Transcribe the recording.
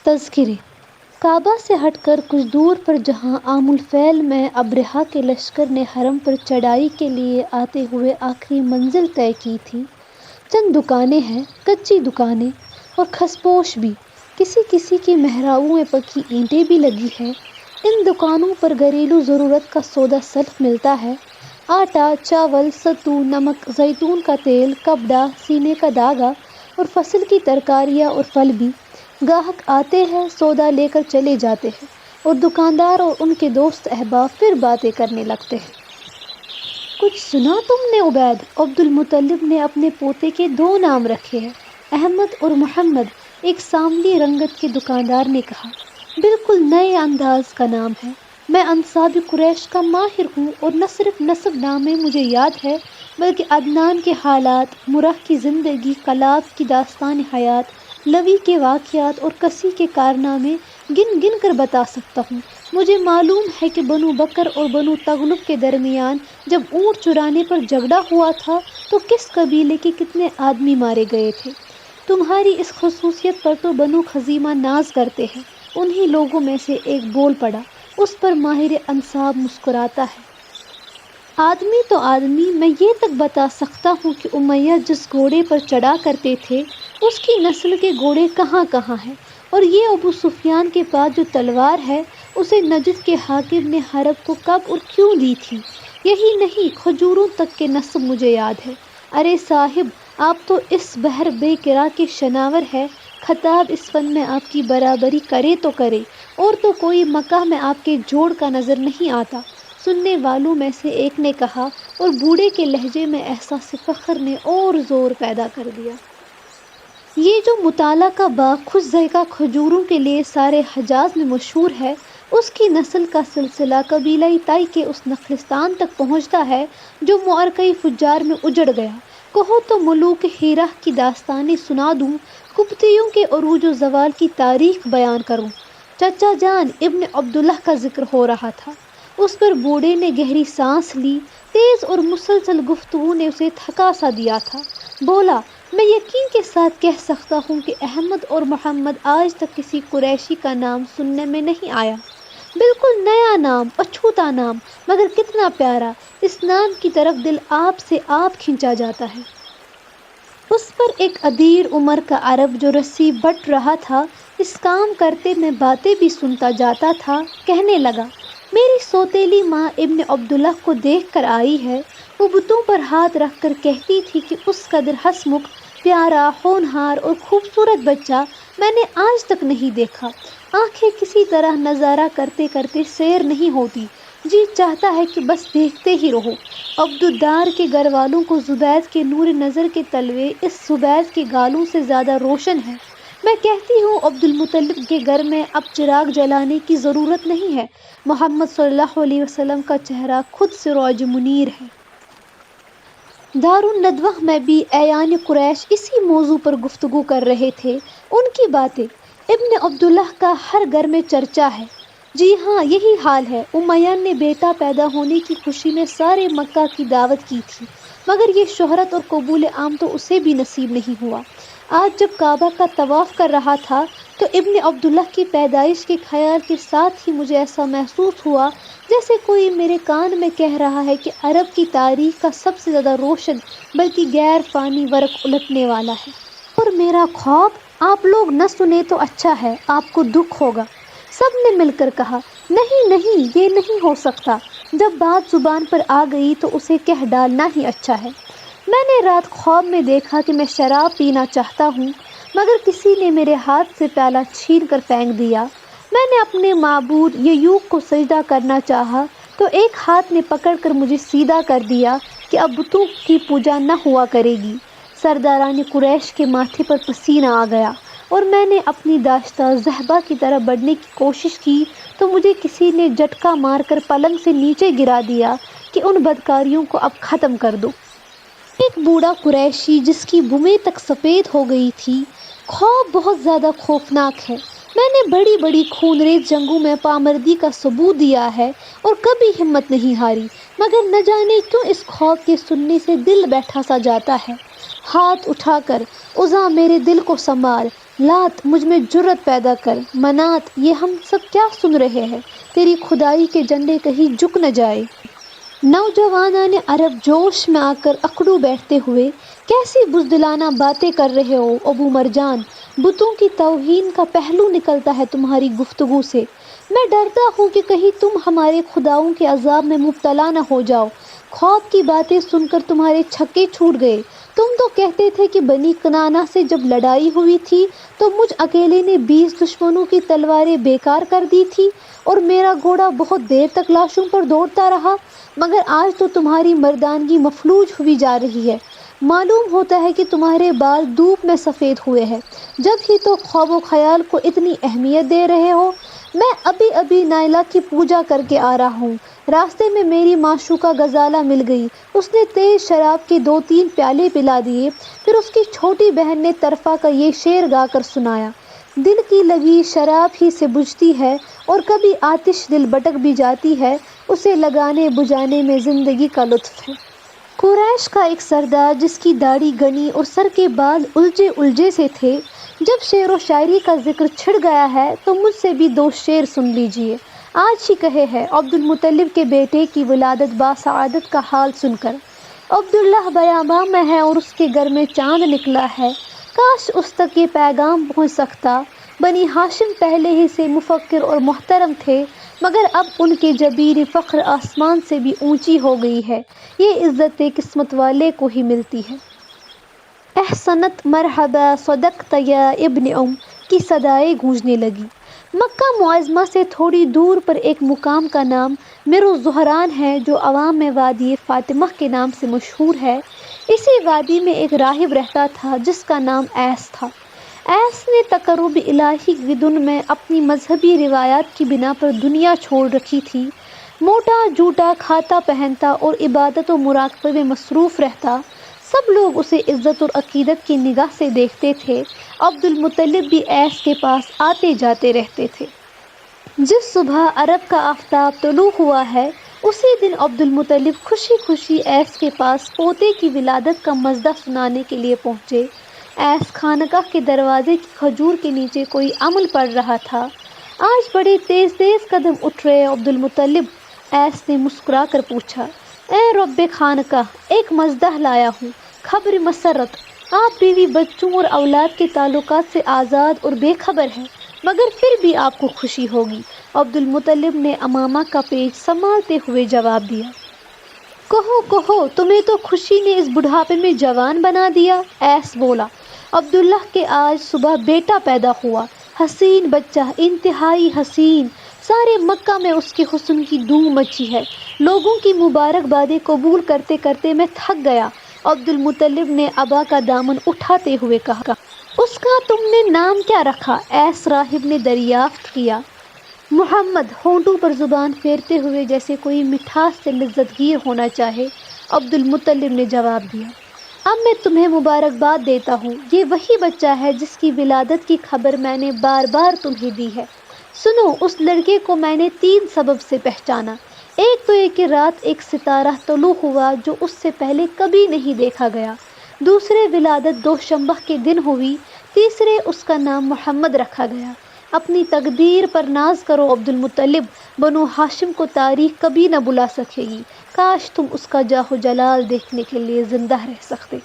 تذکرے کعبہ سے ہٹ کر کچھ دور پر جہاں عام الفیل میں ابرہہ کے لشکر نے حرم پر چڑھائی کے لیے آتے ہوئے آخری منزل طے کی تھی، چند دکانیں ہیں، کچی دکانیں اور کھسپوش بھی، کسی کسی کی مہراؤں میں پکی اینٹیں بھی لگی ہیں۔ ان دکانوں پر گھریلو ضرورت کا سودا سلف ملتا ہے، آٹا، چاول، ستو، نمک، زیتون کا تیل، کپڑا، سینے کا دھاگا اور فصل کی ترکاریاں اور پھل بھی۔ گاہک آتے ہیں، سودا لے کر چلے جاتے ہیں اور دکاندار اور ان کے دوست احباب پھر باتیں کرنے لگتے ہیں۔ کچھ سنا تم نے عبید؟ عبد المطلب نے اپنے پوتے کے 2 نام رکھے ہیں، احمد اور محمد، ایک سانولی رنگت کے دکاندار نے کہا۔ بالکل نئے انداز کا نام ہے۔ میں انساب قریش کا ماہر ہوں اور نہ صرف نسب نامے مجھے یاد ہے بلکہ عدنان کے حالات، مرح کی زندگی، کلاب کی داستان حیات، لوی کے واقعات اور کسی کے کارنامے گن گن کر بتا سکتا ہوں۔ مجھے معلوم ہے کہ بنو بکر اور بنو تغلب کے درمیان جب اونٹ چرانے پر جھگڑا ہوا تھا تو کس قبیلے کے کتنے آدمی مارے گئے تھے۔ تمہاری اس خصوصیت پر تو بنو خزیمہ ناز کرتے ہیں۔ انہی لوگوں میں سے ایک بول پڑا۔ اس پر ماہر انساب مسکراتا ہے۔ آدمی تو آدمی، میں یہ تک بتا سکتا ہوں کہ امیہ جس گھوڑے پر چڑھا کرتے تھے اس کی نسل کے گھوڑے کہاں کہاں ہیں، اور یہ ابو سفیان کے پاس جو تلوار ہے اسے نجد کے حاکم نے حرب کو کب اور کیوں دی تھی۔ یہی نہیں، کھجوروں تک کے نسب مجھے یاد ہے۔ ارے صاحب، آپ تو اس بحر بے کرا کے شناور ہے، خطاب اس فن میں آپ کی برابری کرے تو کرے، اور تو کوئی مکہ میں آپ کے جوڑ کا نظر نہیں آتا۔ سننے والوں میں سے ایک نے کہا، اور بوڑھے کے لہجے میں احساس فخر نے اور زور پیدا کر دیا۔ یہ جو مطالعہ کا باغ خوش ذائقہ کھجوروں کے لیے سارے حجاز میں مشہور ہے، اس کی نسل کا سلسلہ قبیلہ طائی کے اس نخلستان تک پہنچتا ہے جو معرکہ فجار میں اجڑ گیا۔ کہو تو ملوک ہیرا کی داستانیں سنا دوں، قبطیوں کے عروج و زوال کی تاریخ بیان کروں۔ چچا جان ابن عبداللہ کا ذکر ہو رہا تھا۔ اس پر بوڑھے نے گہری سانس لی۔ تیز اور مسلسل گفتگو نے اسے تھکا سا دیا تھا۔ بولا، میں یقین کے ساتھ کہہ سکتا ہوں کہ احمد اور محمد آج تک کسی قریشی کا نام سننے میں نہیں آیا۔ بالکل نیا نام، اچھوتا نام، مگر کتنا پیارا۔ اس نام کی طرف دل آپ سے آپ کھنچا جاتا ہے۔ اس پر ایک ادیر عمر کا عرب جو رسی بٹ رہا تھا، اس کام کرتے میں باتیں بھی سنتا جاتا تھا، کہنے لگا، میری سوتیلی ماں ابن عبداللہ کو دیکھ کر آئی ہے۔ وہ بتوں پر ہاتھ رکھ کر کہتی تھی کہ اس قدر ہنسمکھ، پیارا، ہونہار اور خوبصورت بچہ میں نے آج تک نہیں دیکھا۔ آنکھیں کسی طرح نظارہ کرتے کرتے سیر نہیں ہوتی، جی چاہتا ہے کہ بس دیکھتے ہی رہو۔ عبدالدار کے گھر والوں کو زبید کے نور نظر کے تلوے اس زبید کے گالوں سے زیادہ روشن ہیں۔ میں کہتی ہوں عبد المطلب کے گھر میں اب چراغ جلانے کی ضرورت نہیں ہے، محمد صلی اللہ علیہ وسلم کا چہرہ خود سراج منیر ہے۔ دارالندوہ میں بھی اعیان قریش اسی موضوع پر گفتگو کر رہے تھے۔ ان کی باتیں، ابن عبداللہ کا ہر گھر میں چرچا ہے۔ جی ہاں، یہی حال ہے۔ امیہ نے بیٹا پیدا ہونے کی خوشی میں سارے مکہ کی دعوت کی تھی، مگر یہ شہرت اور قبول عام تو اسے بھی نصیب نہیں ہوا۔ آج جب کعبہ کا طواف کر رہا تھا تو ابن عبداللہ کی پیدائش کے خیال کے ساتھ ہی مجھے ایسا محسوس ہوا جیسے کوئی میرے کان میں کہہ رہا ہے کہ عرب کی تاریخ کا سب سے زیادہ روشن بلکہ غیر فانی ورق الٹنے والا ہے۔ اور میرا خواب؟ آپ لوگ نہ سنیں تو اچھا ہے، آپ کو دکھ ہوگا۔ سب نے مل کر کہا، نہیں نہیں، یہ نہیں ہو سکتا۔ جب بات زبان پر آ گئی تو اسے کہہ ڈالنا ہی اچھا ہے۔ میں نے رات خواب میں دیکھا کہ میں شراب پینا چاہتا ہوں، مگر کسی نے میرے ہاتھ سے پیالہ چھین کر پھینک دیا۔ میں نے اپنے معبود ییوق کو سجدہ کرنا چاہا تو ایک ہاتھ نے پکڑ کر مجھے سیدھا کر دیا کہ اب بتوں کی پوجا نہ ہوا کرے گی۔ سرداران قریش کے ماتھے پر پسینہ آ گیا، اور میں نے اپنی داشتہ زہبہ کی طرح بڑھنے کی کوشش کی تو مجھے کسی نے جھٹکا مار کر پلنگ سے نیچے گرا دیا کہ ان بدکاریوں کو اب ختم کر دو۔ ایک بوڑھا قریشی جس کی بومیں تک سفید ہو گئی تھی۔ خواب بہت زیادہ خوفناک ہے۔ میں نے بڑی بڑی خونریز جنگوں میں پامردی کا ثبوت دیا ہے اور کبھی ہمت نہیں ہاری، مگر نہ جانے کیوں اس خواب کے سننے سے دل بیٹھا سا جاتا ہے۔ ہاتھ اٹھا کر، عزا میرے دل کو سنبھال، لات مجھ میں جرت پیدا کر، منات یہ ہم سب کیا سن رہے ہیں، تیری خدائی کے جھنڈے کہیں جھک نہ جائے۔ نوجوانان عرب جوش میں آ کر اکڑو بیٹھتے ہوئے، کیسی بزدلانہ باتیں کر رہے ہو ابو مرجان، بتوں کی توہین کا پہلو نکلتا ہے تمہاری گفتگو سے۔ میں ڈرتا ہوں کہ کہیں تم ہمارے خداؤں کے عذاب میں مبتلا نہ ہو جاؤ۔ خواب کی باتیں سن کر تمہارے چھکے چھوٹ گئے۔ تم تو کہتے تھے کہ بنی کنانہ سے جب لڑائی ہوئی تھی تو مجھ اکیلے نے 20 دشمنوں کی تلواریں بیکار کر دی تھی اور میرا گھوڑا بہت دیر تک لاشوں پر دوڑتا رہا، مگر آج تو تمہاری مردانگی مفلوج ہوئی جا رہی ہے۔ معلوم ہوتا ہے کہ تمہارے بال دھوپ میں سفید ہوئے ہیں، جب ہی تو خواب و خیال کو اتنی اہمیت دے رہے ہو۔ میں ابھی نائلہ کی پوجا کر کے آ رہا ہوں، راستے میں میری معشوقہ غزالہ مل گئی، اس نے تیز شراب کے 2-3 پیالے پلا دیے، پھر اس کی چھوٹی بہن نے طرفہ کا یہ شعر گا کر سنایا: دل کی لگی شراب ہی سے بجھتی ہے اور کبھی آتش دل بھٹک بھی جاتی ہے، اسے لگانے بجھانے میں زندگی کا لطف ہے۔ قریش کا ایک سردار جس کی داڑھی گھنی اور سر کے بال الجھے سے تھے، جب شعر و شاعری کا ذکر چھڑ گیا ہے تو مجھ سے بھی 2 شعر سن لیجئے۔ آج ہی کہے ہے عبد المطلب کے بیٹے کی ولادت باسعادت کا حال سن کر: عبداللہ بیاباں میں ہے اور اس کے گھر میں چاند نکلا ہے، کاش اس تک یہ پیغام پہنچ سکتا۔ بنی ہاشم پہلے ہی سے مفکر اور محترم تھے، مگر اب ان کے جبین فخر آسمان سے بھی اونچی ہو گئی ہے، یہ عزت قسمت والے کو ہی ملتی ہے۔ احسنت، مرحبا، صدقت یا ابن ام کی صدائیں گونجنے لگی۔ مکہ معظمہ سے تھوڑی دور پر ایک مقام کا نام مرو زہران ہے جو عوام میں وادی فاطمہ کے نام سے مشہور ہے۔ اسی وادی میں ایک راہب رہتا تھا جس کا نام ایس تھا۔ ایس نے تقرب الہی کی دھن میں اپنی مذہبی روایات کی بنا پر دنیا چھوڑ رکھی تھی۔ موٹا جوٹا کھاتا پہنتا اور عبادت و مراقبے میں مصروف رہتا۔ سب لوگ اسے عزت اور عقیدت کی نگاہ سے دیکھتے تھے۔ عبد المطلب بھی ایس کے پاس آتے جاتے رہتے تھے۔ جس صبح عرب کا آفتاب طلوع ہوا ہے، اسی دن عبد المطلب خوشی خوشی ایس کے پاس پوتے کی ولادت کا مژدہ سنانے کے لیے پہنچے۔ ایس خانقاہ کے دروازے کی کھجور کے نیچے کوئی عمل پڑھ رہا تھا۔ آج بڑے تیز قدم اٹھ رہے عبد المطلب، ایس نے مسکرا کر پوچھا۔ اے رب خانقاہ، ایک مژدہ لایا ہوں، خبر مسرت۔ آپ بیوی بچوں اور اولاد کے تعلقات سے آزاد اور بے خبر ہیں، مگر پھر بھی آپ کو خوشی ہوگی۔ عبد المطلب نے امامہ کا پیچ سنبھالتے ہوئے جواب دیا۔ کہو، تمہیں تو خوشی نے اس بڑھاپے میں جوان بنا دیا۔ ایس بولا۔ عبداللہ کے آج صبح بیٹا پیدا ہوا، حسین بچہ، انتہائی حسین۔ سارے مکہ میں اس کے حسن کی دھوم مچی ہے۔ لوگوں کی مبارک بادیں قبول کرتے کرتے میں تھک گیا۔ عبد المطلب نے ابا کا دامن اٹھاتے ہوئے کہا۔ اس کا تم نے نام کیا رکھا؟ ایس راہب نے دریافت کیا۔ محمد، ہونٹوں پر زبان پھیرتے ہوئے جیسے کوئی مٹھاس سے لذت گیر ہونا چاہے، عبد المطلب نے جواب دیا۔ اب میں تمہیں مبارکباد دیتا ہوں، یہ وہی بچہ ہے جس کی ولادت کی خبر میں نے بار بار تمہیں دی ہے۔ سنو، اس لڑکے کو میں نے 3 سبب سے پہچانا۔ ایک تو یہ کہ رات ایک ستارہ طلوع ہوا جو اس سے پہلے کبھی نہیں دیکھا گیا، دوسرے ولادت دوشنبہ کے دن ہوئی، تیسرے اس کا نام محمد رکھا گیا۔ اپنی تقدیر پر ناز کرو عبد المطلب، بنو ہاشم کو تاریخ کبھی نہ بلا سکے گی، کاش تم اس کا جاہ و جلال دیکھنے کے لیے زندہ رہ سکتے۔